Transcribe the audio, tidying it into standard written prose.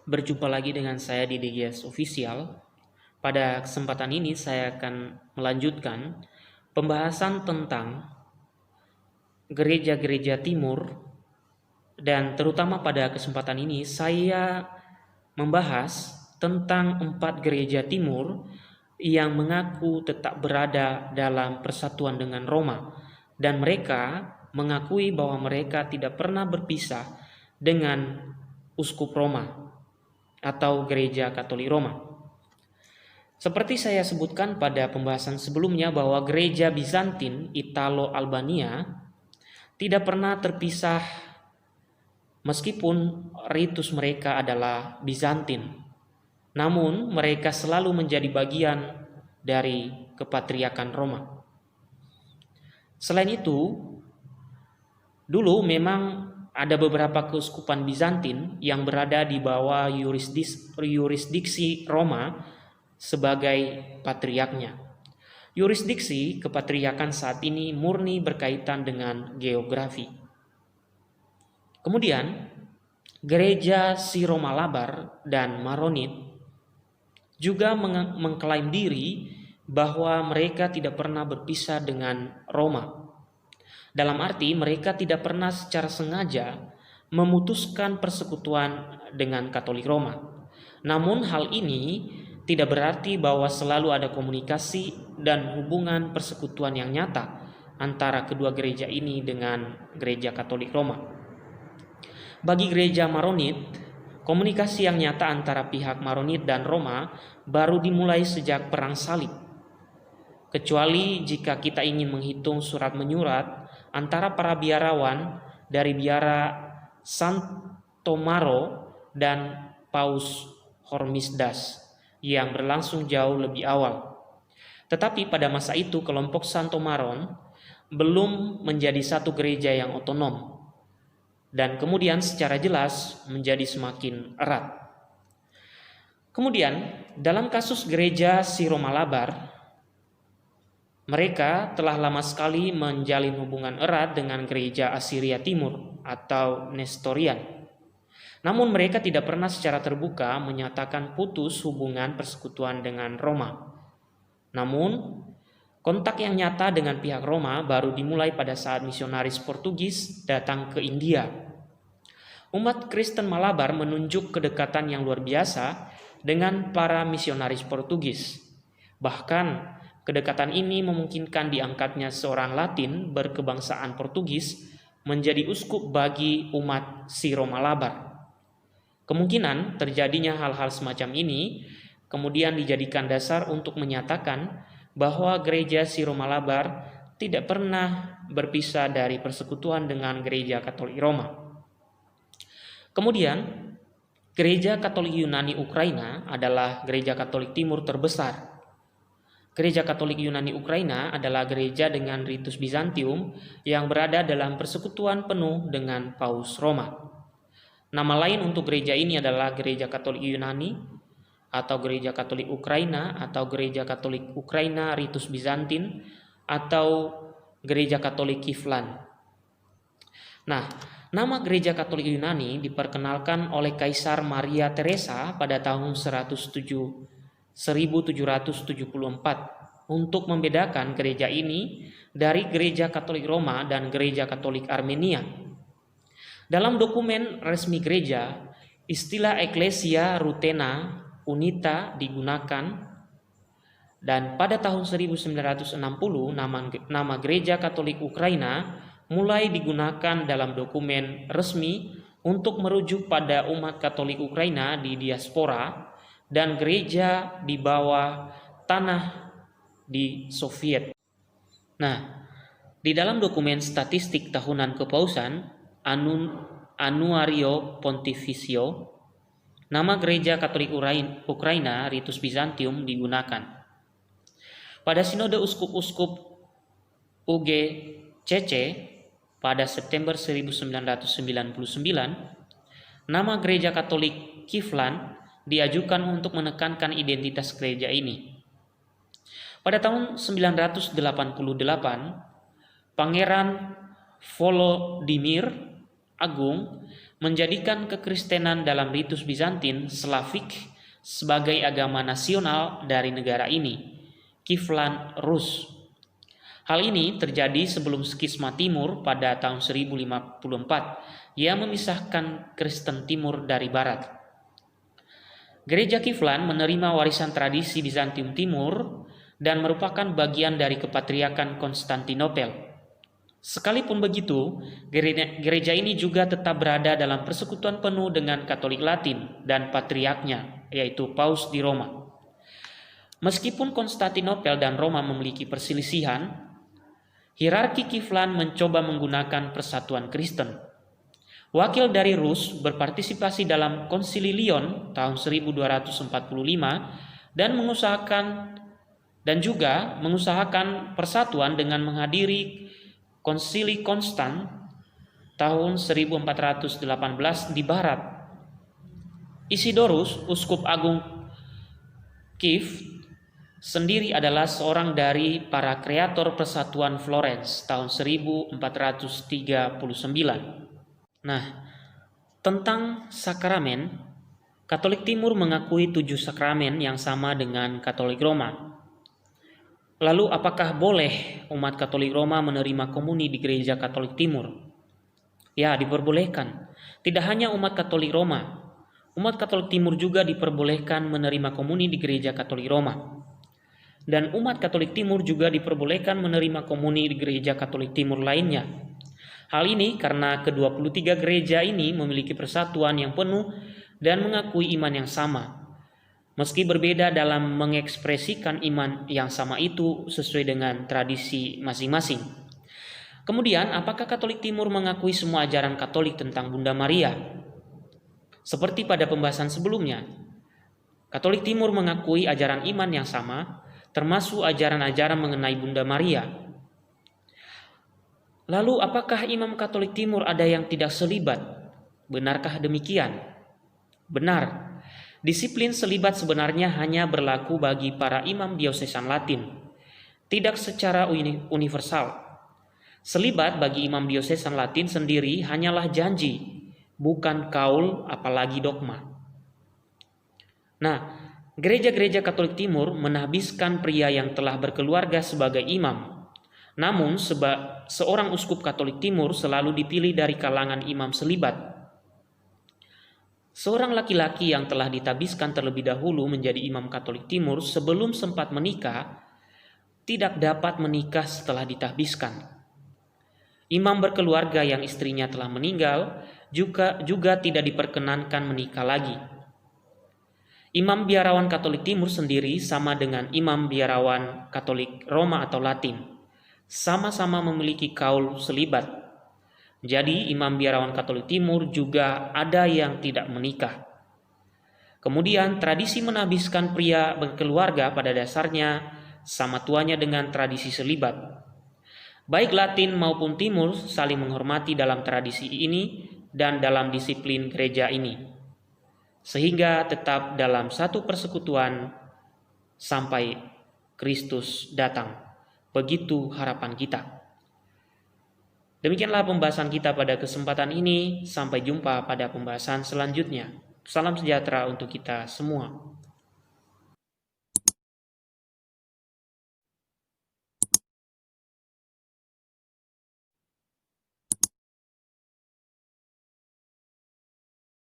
Berjumpa lagi dengan saya di DGS Official. Pada kesempatan ini saya akan melanjutkan pembahasan tentang gereja-gereja timur, dan terutama pada kesempatan ini saya membahas tentang 4 gereja timur yang mengaku tetap berada dalam persatuan dengan Roma, dan mereka mengakui bahwa mereka tidak pernah berpisah dengan uskup Roma atau gereja Katolik Roma. Seperti saya sebutkan pada pembahasan sebelumnya bahwa gereja Bizantin Italo-Albania tidak pernah terpisah meskipun ritus mereka adalah Bizantin. Namun mereka selalu menjadi bagian dari kepatriarkan Roma. Selain itu, dulu memang ada beberapa keuskupan Bizantin yang berada di bawah yurisdiksi Roma sebagai patriarknya. Yurisdiksi kepatriarkan saat ini murni berkaitan dengan geografi. Kemudian, gereja Siromalabar dan Maronit juga mengklaim diri bahwa mereka tidak pernah berpisah dengan Roma. Dalam arti mereka tidak pernah secara sengaja memutuskan persekutuan dengan Katolik Roma. Namun hal ini tidak berarti bahwa selalu ada komunikasi dan hubungan persekutuan yang nyata antara kedua gereja ini dengan gereja Katolik Roma. Bagi gereja Maronit, komunikasi yang nyata antara pihak Maronit dan Roma baru dimulai sejak Perang Salib. Kecuali jika kita ingin menghitung surat menyurat antara para biarawan dari biara Santomaro dan Paus Hormisdas yang berlangsung jauh lebih awal. Tetapi pada masa itu kelompok Santomaron belum menjadi satu gereja yang otonom, dan kemudian secara jelas menjadi semakin erat. Kemudian dalam kasus gereja Siromalabar, mereka telah lama sekali menjalin hubungan erat dengan gereja Asiria Timur atau Nestorian. Namun mereka tidak pernah secara terbuka menyatakan putus hubungan persekutuan dengan Roma. Namun, kontak yang nyata dengan pihak Roma baru dimulai pada saat misionaris Portugis datang ke India. Umat Kristen Malabar menunjuk kedekatan yang luar biasa dengan para misionaris Portugis. Bahkan, kedekatan ini memungkinkan diangkatnya seorang Latin berkebangsaan Portugis menjadi uskup bagi umat Siromalabar. Kemungkinan terjadinya hal-hal semacam ini kemudian dijadikan dasar untuk menyatakan bahwa gereja Siromalabar tidak pernah berpisah dari persekutuan dengan gereja Katolik Roma. Kemudian, gereja Katolik Yunani Ukraina adalah gereja Katolik Timur terbesar. Gereja Katolik Yunani Ukraina adalah gereja dengan ritus Bizantium yang berada dalam persekutuan penuh dengan Paus Roma. Nama lain untuk gereja ini adalah Gereja Katolik Yunani atau Gereja Katolik Ukraina atau Gereja Katolik Ukraina Ritus Bizantin atau Gereja Katolik Kiflan. Nah, nama Gereja Katolik Yunani diperkenalkan oleh Kaisar Maria Theresa pada tahun 1774 untuk membedakan gereja ini dari Gereja Katolik Roma dan Gereja Katolik Armenia. Dalam dokumen resmi gereja, istilah Ecclesia Rutena Unita digunakan, dan pada tahun 1960 nama Gereja Katolik Ukraina mulai digunakan dalam dokumen resmi untuk merujuk pada umat Katolik Ukraina di diaspora dan gereja di bawah tanah di Soviet. Nah, di dalam dokumen statistik tahunan kepausan Annuario Pontificio, nama Gereja Katolik Ukraina Ritus Bizantium digunakan. Pada Sinode Uskup-Uskup UGCC pada September 1999, nama Gereja Katolik Kiflan diajukan untuk menekankan identitas gereja ini. Pada tahun 988, Pangeran Volodymyr Agung menjadikan kekristenan dalam ritus Bizantin Slavik sebagai agama nasional dari negara ini, Kiflan Rus. Hal ini terjadi sebelum skisma Timur pada tahun 1054 yang memisahkan Kristen Timur dari Barat. Gereja Kiflan menerima warisan tradisi Bizantium Timur dan merupakan bagian dari Kepatriarkan Konstantinopel. Sekalipun begitu, gereja ini juga tetap berada dalam persekutuan penuh dengan Katolik Latin dan patriarknya, yaitu Paus di Roma. Meskipun Konstantinopel dan Roma memiliki perselisihan, hierarki Kiflan mencoba menggunakan persatuan Kristen. Wakil dari Rus berpartisipasi dalam Konsili Lyon tahun 1245 dan juga mengusahakan persatuan dengan menghadiri Konsili Konstan tahun 1418 di Barat. Isidorus, uskup agung Kiev, sendiri adalah seorang dari para kreator persatuan Florence tahun 1439. Nah, tentang sakramen, Katolik Timur mengakui 7 sakramen yang sama dengan Katolik Roma. Lalu apakah boleh umat Katolik Roma menerima komuni di Gereja Katolik Timur? Ya, diperbolehkan. Tidak hanya umat Katolik Roma, umat Katolik Timur juga diperbolehkan menerima komuni di Gereja Katolik Roma. Dan umat Katolik Timur juga diperbolehkan menerima komuni di Gereja Katolik Timur lainnya. Hal ini karena ke-23 gereja ini memiliki persatuan yang penuh dan mengakui iman yang sama. Meski berbeda dalam mengekspresikan iman yang sama itu sesuai dengan tradisi masing-masing. Kemudian, apakah Katolik Timur mengakui semua ajaran Katolik tentang Bunda Maria? Seperti pada pembahasan sebelumnya, Katolik Timur mengakui ajaran iman yang sama, termasuk ajaran-ajaran mengenai Bunda Maria. Lalu, apakah imam Katolik Timur ada yang tidak selibat? Benarkah demikian? Benar. Disiplin selibat sebenarnya hanya berlaku bagi para imam diosesan Latin, tidak secara universal. Selibat bagi imam diosesan Latin sendiri hanyalah janji, bukan kaul apalagi dogma. Nah, gereja-gereja Katolik Timur menahbiskan pria yang telah berkeluarga sebagai imam. Namun, seorang uskup Katolik Timur selalu dipilih dari kalangan imam selibat. Seorang laki-laki yang telah ditabiskan terlebih dahulu menjadi imam Katolik Timur sebelum sempat menikah, tidak dapat menikah setelah ditabiskan. Imam berkeluarga yang istrinya telah meninggal juga tidak diperkenankan menikah lagi. Imam biarawan Katolik Timur sendiri sama dengan imam biarawan Katolik Roma atau Latin, sama-sama memiliki kaul selibat. Jadi imam biarawan Katolik Timur juga ada yang tidak menikah. Kemudian tradisi menahbiskan pria berkeluarga pada dasarnya sama tuanya dengan tradisi selibat. Baik Latin maupun Timur saling menghormati dalam tradisi ini dan dalam disiplin gereja ini, sehingga tetap dalam satu persekutuan sampai Kristus datang. Begitu harapan kita. Demikianlah pembahasan kita pada kesempatan ini. Sampai jumpa pada pembahasan selanjutnya. Salam sejahtera untuk kita semua.